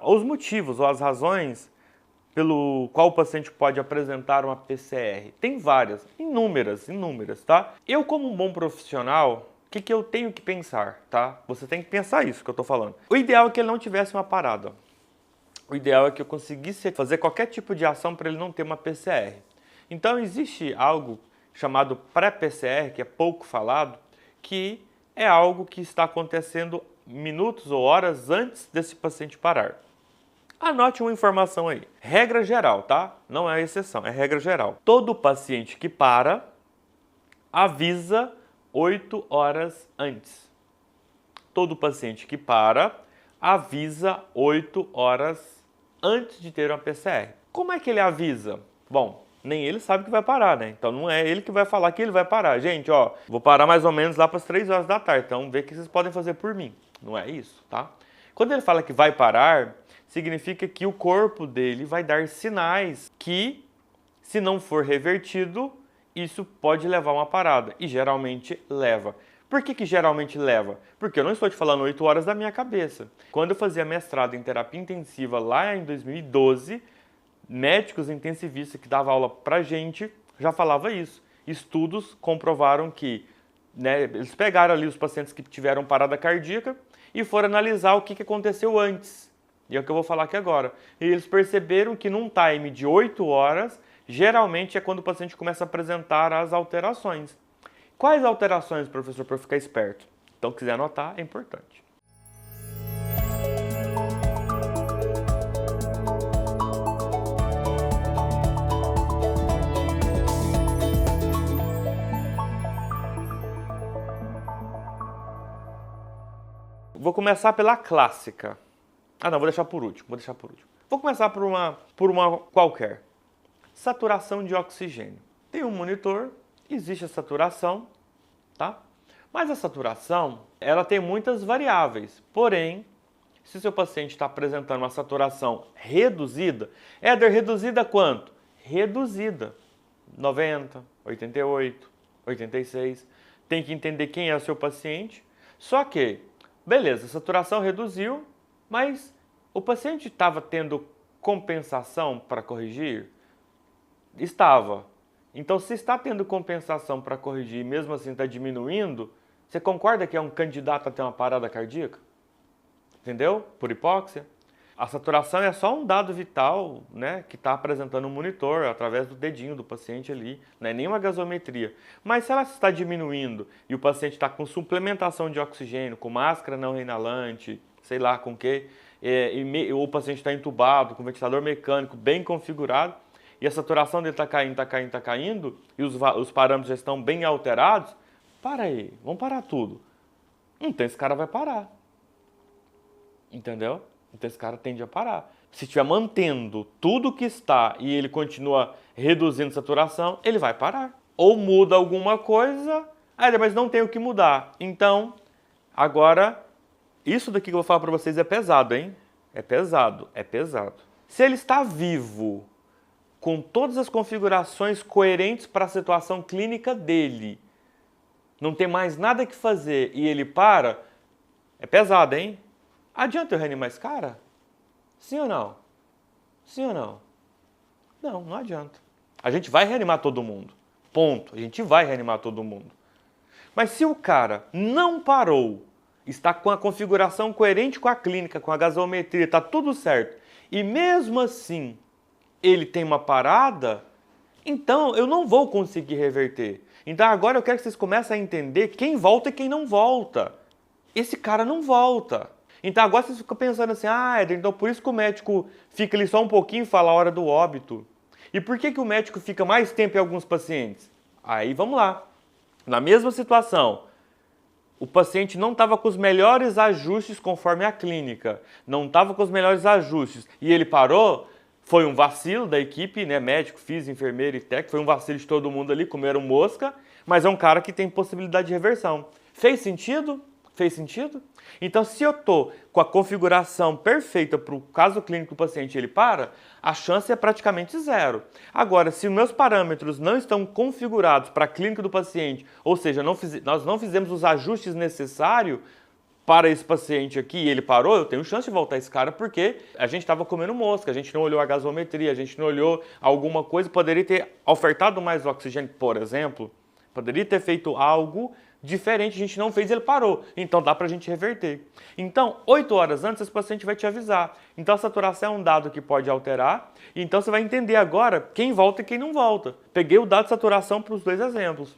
os motivos ou as razões pelo qual o paciente pode apresentar uma PCR. Tem várias, inúmeras, tá? Eu, como um bom profissional, o que eu tenho que pensar, tá? Você tem que pensar isso que eu estou falando. O ideal é que ele não tivesse uma parada. O ideal é que eu conseguisse fazer qualquer tipo de ação para ele não ter uma PCR. Então, existe algo chamado pré-PCR, que é pouco falado, que é algo que está acontecendo minutos ou horas antes desse paciente parar. Anote uma informação aí. Regra geral, tá? Não é exceção, é regra geral. Todo paciente que para, avisa 8 horas antes. Todo paciente que para, avisa 8 horas antes de ter uma PCR. Como é que ele avisa? Bom, nem ele sabe que vai parar, né? Então não é ele que vai falar que ele vai parar. Gente, ó, vou parar mais ou menos lá para as 3 horas da tarde, então vê o que vocês podem fazer por mim. Não é isso, tá? Quando ele fala que vai parar, significa que o corpo dele vai dar sinais que, se não for revertido, isso pode levar a uma parada. E geralmente leva. Por que geralmente leva? Porque eu não estou te falando 8 horas da minha cabeça. Quando eu fazia mestrado em terapia intensiva lá em 2012, médicos intensivistas que davam aula pra gente já falava isso. Estudos comprovaram que, né, eles pegaram ali os pacientes que tiveram parada cardíaca e foram analisar o que aconteceu antes. E é o que eu vou falar aqui agora. E eles perceberam que num time de 8 horas, geralmente é quando o paciente começa a apresentar as alterações. Quais alterações, professor, para eu ficar esperto? Então, se quiser anotar, é importante. Vou começar pela clássica. Ah, não, vou deixar por último, Vou começar por uma qualquer. Saturação de oxigênio. Tem um monitor, existe a saturação, tá? Mas a saturação, ela tem muitas variáveis. Porém, se o seu paciente está apresentando uma saturação reduzida, Éder, reduzida quanto? Reduzida. 90, 88, 86. Tem que entender quem é o seu paciente. Só que, beleza, a saturação reduziu, mas o paciente estava tendo compensação para corrigir? Estava. Então, se está tendo compensação para corrigir e mesmo assim está diminuindo, você concorda que é um candidato a ter uma parada cardíaca? Entendeu? Por hipóxia. A saturação é só um dado vital, né, que está apresentando um monitor através do dedinho do paciente ali, não é nenhuma gasometria. Mas se ela está diminuindo e o paciente está com suplementação de oxigênio, com máscara não inalante, sei lá com o que, o paciente está entubado, com ventilador mecânico bem configurado, e a saturação dele está caindo, e os parâmetros já estão bem alterados, para aí, vamos parar tudo. Então esse cara vai parar. Entendeu? Então esse cara tende a parar. Se estiver mantendo tudo que está e ele continua reduzindo a saturação, ele vai parar. Ou muda alguma coisa, mas não tem o que mudar. Então, agora, isso daqui que eu vou falar para vocês é pesado, hein? É pesado. Se ele está vivo, com todas as configurações coerentes para a situação clínica dele, não tem mais nada que fazer e ele para, é pesado, hein? Adianta eu reanimar esse cara? Sim ou não? Sim ou não? Não, não adianta. A gente vai reanimar todo mundo. Ponto. A gente vai reanimar todo mundo. Mas se o cara não parou, está com a configuração coerente com a clínica, com a gasometria, está tudo certo, e mesmo assim ele tem uma parada, então eu não vou conseguir reverter. Então agora eu quero que vocês comecem a entender quem volta e quem não volta. Esse cara não volta. Então agora vocês ficam pensando assim, Éder, então por isso que o médico fica ali só um pouquinho e fala a hora do óbito. E por que o médico fica mais tempo em alguns pacientes? Aí vamos lá. Na mesma situação, o paciente não estava com os melhores ajustes conforme a clínica, não estava com os melhores ajustes e ele parou, foi um vacilo da equipe, né, médico, físico, enfermeiro e técnico, foi um vacilo de todo mundo ali, comeram mosca, mas é um cara que tem possibilidade de reversão. Fez sentido? Fez sentido? Então, se eu estou com a configuração perfeita para o caso clínico do paciente e ele para, a chance é praticamente zero. Agora, se os meus parâmetros não estão configurados para a clínica do paciente, ou seja, nós não fizemos os ajustes necessários, para esse paciente aqui e ele parou, eu tenho chance de voltar esse cara porque a gente estava comendo mosca, a gente não olhou a gasometria, a gente não olhou alguma coisa, poderia ter ofertado mais oxigênio, por exemplo, poderia ter feito algo diferente, a gente não fez, ele parou. Então dá pra gente reverter. Então, 8 horas antes, esse paciente vai te avisar. Então a saturação é um dado que pode alterar. Então você vai entender agora quem volta e quem não volta. Peguei o dado de saturação para os dois exemplos.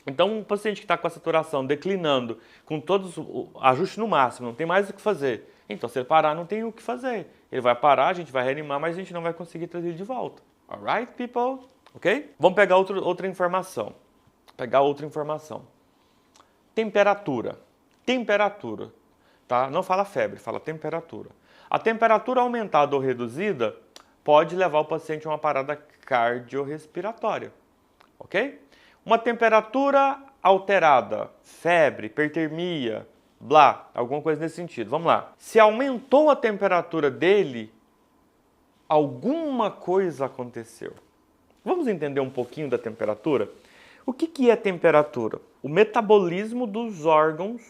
Então, um paciente que está com a saturação declinando, com todos o ajuste no máximo, não tem mais o que fazer. Então, se ele parar, não tem o que fazer. Ele vai parar, a gente vai reanimar, mas a gente não vai conseguir trazer ele de volta. Alright, people? Ok? Vamos pegar outra informação. Temperatura. Temperatura. Tá? Não fala febre, fala temperatura. A temperatura aumentada ou reduzida pode levar o paciente a uma parada cardiorrespiratória. Ok? Uma temperatura alterada, febre, hipertermia, blá, alguma coisa nesse sentido. Vamos lá. Se aumentou a temperatura dele, alguma coisa aconteceu. Vamos entender um pouquinho da temperatura? O que é temperatura? O metabolismo dos órgãos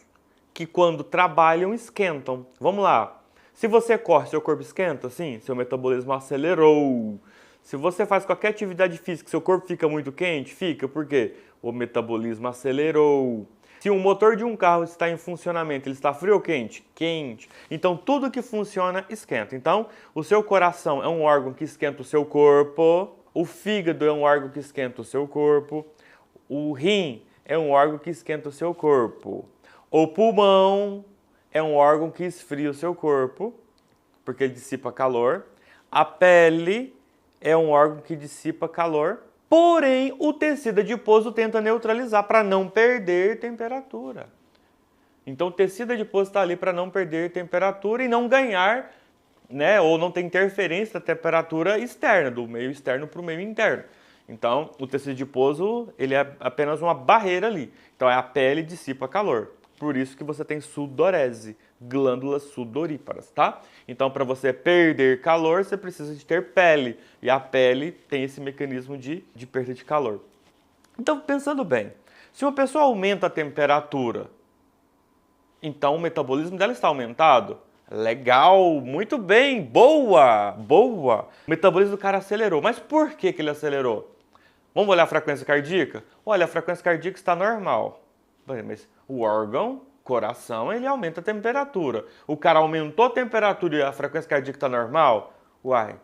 que quando trabalham esquentam. Vamos lá. Se você corre, seu corpo esquenta? Sim, seu metabolismo acelerou. Se você faz qualquer atividade física, seu corpo fica muito quente? Fica, por quê? O metabolismo acelerou. Se o motor de um carro está em funcionamento, ele está frio ou quente? Quente. Então, tudo que funciona, esquenta. Então, o seu coração é um órgão que esquenta o seu corpo, o fígado é um órgão que esquenta o seu corpo, o rim é um órgão que esquenta o seu corpo, o pulmão é um órgão que esfria o seu corpo, porque ele dissipa calor, a pele é um órgão que dissipa calor, porém o tecido adiposo tenta neutralizar para não perder temperatura. Então o tecido adiposo está ali para não perder temperatura e não ganhar, né, ou não ter interferência da temperatura externa, do meio externo para o meio interno. Então o tecido adiposo ele é apenas uma barreira ali. Então a pele dissipa calor. Por isso que você tem sudorese, glândulas sudoríparas, tá? Então, para você perder calor, você precisa de ter pele. E a pele tem esse mecanismo de perda de calor. Então, pensando bem, se uma pessoa aumenta a temperatura, então o metabolismo dela está aumentado? Legal, muito bem, boa, boa. O metabolismo do cara acelerou. Mas por que ele acelerou? Vamos olhar a frequência cardíaca? Olha, a frequência cardíaca está normal. Mas o órgão, coração, ele aumenta a temperatura. O cara aumentou a temperatura e a frequência cardíaca está normal? Uai.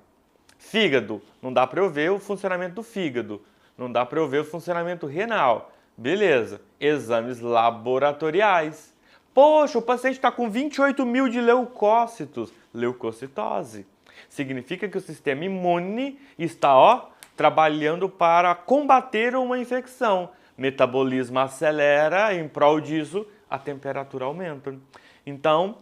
Fígado, não dá para eu ver o funcionamento do fígado. Não dá para eu ver o funcionamento renal. Beleza. Exames laboratoriais. Poxa, o paciente está com 28 mil de leucócitos. Leucocitose. Significa que o sistema imune está, trabalhando para combater uma infecção. Metabolismo acelera, em prol disso, a temperatura aumenta. Então,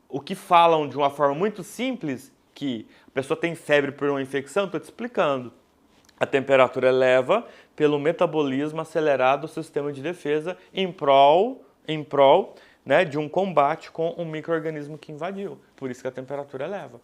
o que falam de uma forma muito simples, que a pessoa tem febre por uma infecção, estou te explicando. A temperatura eleva pelo metabolismo acelerado do sistema de defesa em prol, né, de um combate com um micro-organismo que invadiu. Por isso que a temperatura eleva.